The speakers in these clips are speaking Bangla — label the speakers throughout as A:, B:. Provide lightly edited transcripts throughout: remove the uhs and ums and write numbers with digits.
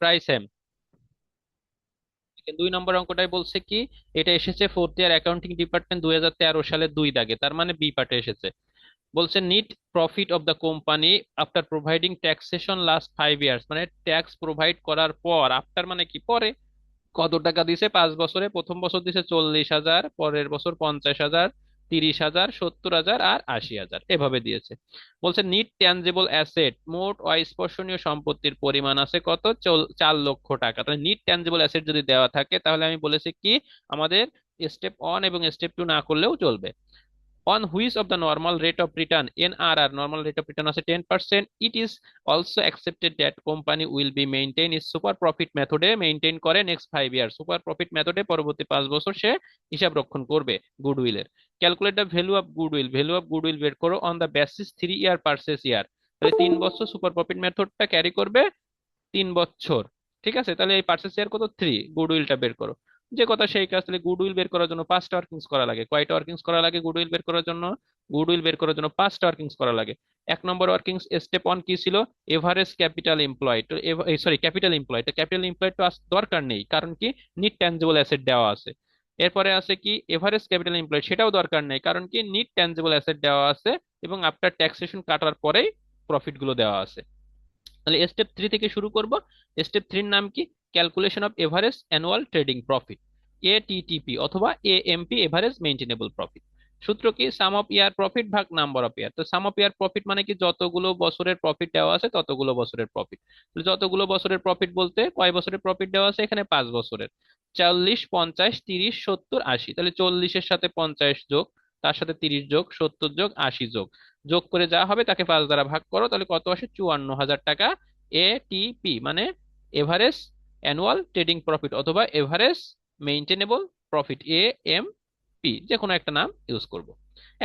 A: প্রায় সেম। 2 নম্বর অঙ্কটাই বলছে কি, এটা এসেছে ফোর্থ ইয়ার অ্যাকাউন্টিং ডিপার্টমেন্ট 2013 সালের 2 দাগে, তার মানে বি পার্টে এসেছে। বলছে NEET profit of the company after providing taxation last 5 years, মানে ট্যাক্স প্রোভাইড করার পর, আফটার মানে কি পরে, কত টাকা দিছে 5 বছরে। প্রথম বছর দিছে 40,000, পরের বছর 50,000, 30,000, 70,000 আর 80,000, এভাবে দিয়েছে। বলছে নিট ট্যানজিবল অ্যাসেট, মোট অস্পর্শনীয় সম্পত্তির পরিমাণ আছে কত, 4 লক্ষ টাকা। তাহলে নিট ট্যানজিবল অ্যাসেট যদি দেওয়া থাকে, তাহলে আমি বলেছি কি আমাদের স্টেপ 1 এবং স্টেপ 2 না করলেও চলবে। On which of the normal rate of return, NRR, normal rate of return আছে 10%, it is also accepted that company will be maintain its super profit method এ মেইনটেইন করে next 5 years, সুপার প্রফিট মেথডে পরবর্তী 5 বছর সে হিসাব রক্ষণ করবে গুডউইলের। Calculate the value of goodwill, value of goodwill বের করো on the basis 3 year purchase year. তাহলে 3 বছর সুপার প্রফিট মেথডটা ক্যারি করবে, 3 বছর। ঠিক আছে, তাহলে এই পার্সেস ইয়ার কত, 3, গুডউইলটা বের করো। যে কথা সেই কাজ। তাহলে গুডউইল বের করার জন্য 5টা ওয়ার্কিংস করা লাগে। কয়টা ওয়ার্কিংস করা লাগে গুডউইল বের করার জন্য? গুডউইল বের করার জন্য 5টা ওয়ার্কিংস করা লাগে। 1 নম্বর ওয়ার্কিংস স্টেপ 1 কি ছিল, এভারেজ ক্যাপিটাল এমপ্লয়েড। তো সরি, ক্যাপিটাল এমপ্লয়েড, তো ক্যাপিটাল এমপ্লয়েড তো দরকার নেই, কারণ কি নিট ট্যানজিবল অ্যাসেট দেওয়া আছে। এরপরে আছে কি এভারেজ ক্যাপিটাল এমপ্লয়েড, সেটাও দরকার নেই, কারণ কি নিট ট্যানজিবল অ্যাসেট দেওয়া আছে এবং আফটার ট্যাক্সেশন কাটার পরেই প্রফিট গুলো দেওয়া আছে। তাহলে স্টেপ 3 থেকে শুরু করব। স্টেপ 3 নাম কি, calculation of average annual trading profit, ATTP অথবা এএমপি, এভারেজ মেইনটেনেবল প্রফিট। সূত্র কি, সাম অফ ইয়ার প্রফিট ভাগ নাম্বার অফ ইয়ার। তো সাম অফ ইয়ার প্রফিট মানে কি, যতগুলো বছরের প্রফিট দেওয়া আছে ততগুলো বছরের প্রফিট। যতগুলো বছরের প্রফিট বলতে কয় বছরের প্রফিট দেওয়া আছে এখানে, 5 বছরের। 40, 50, 30, 70, 80, তাহলে 40-এর সাথে 50 যোগ, তার সাথে 30 যোগ, 70 যোগ, 80 যোগ, যোগ করে যা হবে তাকে 5 দ্বারা ভাগ করো, তাহলে কত আসে, 54,000 টাকা। এটিপি মানে এভারেজ অ্যানুয়াল ট্রেডিং প্রফিট অথবা এভারেজ মেইনটেনেবল প্রফিট, এএমপি, যে কোনো একটা নাম ইউজ করব।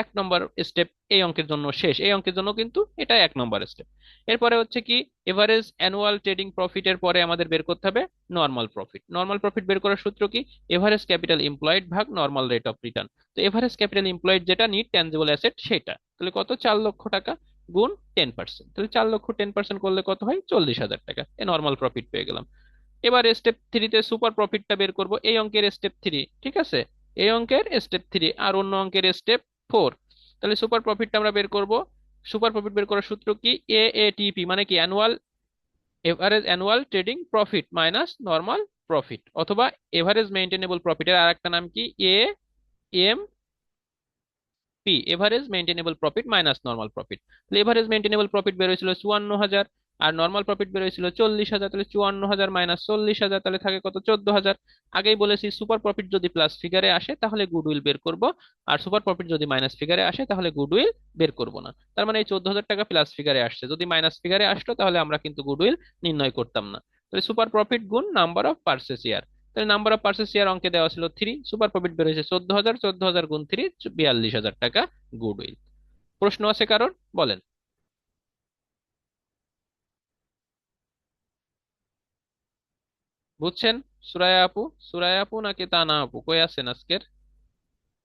A: 1 নম্বর স্টেপ এই অঙ্কের জন্য শেষ। এই অঙ্কের জন্য কিন্তু এটা 1 নম্বর স্টেপ। এরপরে হচ্ছে কি, এভারেজ অ্যানুয়াল ট্রেডিং প্রফিটের পরে আমাদের বের করতে হবে নর্মাল প্রফিট। নর্মাল প্রফিট বের করার সূত্র কি, এভারেজ ক্যাপিটাল এমপ্লয়েড ভাগ নর্মাল রেট অফ রিটার্ন। তো এভারেজ ক্যাপিটাল এমপ্লয়েড যেটা নিট ট্যানজিবল অ্যাসেট সেটা, তাহলে কত, 4 লক্ষ টাকা গুণ 10%। তাহলে 4 লক্ষ 10% করলে কত হয়, 40,000 টাকা। এ নর্মাল প্রফিট পেয়ে গেলাম। এবার স্টেপ 3 তে সুপার প্রফিটটা বের করব, এই অঙ্কের স্টেপ 3, ঠিক আছে, এই অঙ্কের স্টেপ 3 আর অন্য অঙ্কের স্টেপ 4। তাহলে সুপার প্রফিটটা আমরা বের করব। সুপার প্রফিট বের করার সূত্র কি, এএটিপি মানে কি annual, average annual trading profit minus normal profit, অথবা এভারেজ মেইনটেনেবল প্রফিটের আর একটা নাম কি, M P, average maintainable profit minus normal profit. তাহলে এভারেজ মেইনটেনেবল প্রফিট বের হয়েছিল 54,000, আর নর্মাল প্রফিট বের হয়েছিল 40,000। তাহলে 54,000 মাইনাস 40,000, তাহলে থাকে কত, 14,000। আগেই বলেছি সুপার প্রফিট যদি প্লাস ফিগারে আসে তাহলে গুডউইল বের করব, আর সুপার প্রফিট যদি মাইনাস ফিগারে আসে তাহলে গুডউইল বের করব না। তার মানে এই 14,000 টাকা প্লাস ফিগারে আসছে, যদি মাইনাস ফিগারে আসতো তাহলে আমরা কিন্তু গুডউইল নির্ণয় করতাম না। তাহলে সুপার প্রফিট গুণ নাম্বার অফ পার্সেস ইয়ার। তাহলে নাম্বার অফ পার্সেস ইয়ার অঙ্কে দেওয়া ছিল 3, সুপার প্রফিট বের হয়েছে 14,000, 14,000 গুণ 3, 42,000 টাকা গুডউইল। প্রশ্ন আছে কারোর, বলেন। বুঝছেন? সুরায়া আপু, সুরায়া আপু নাকি তানা আপু, কই আছেন আজকের?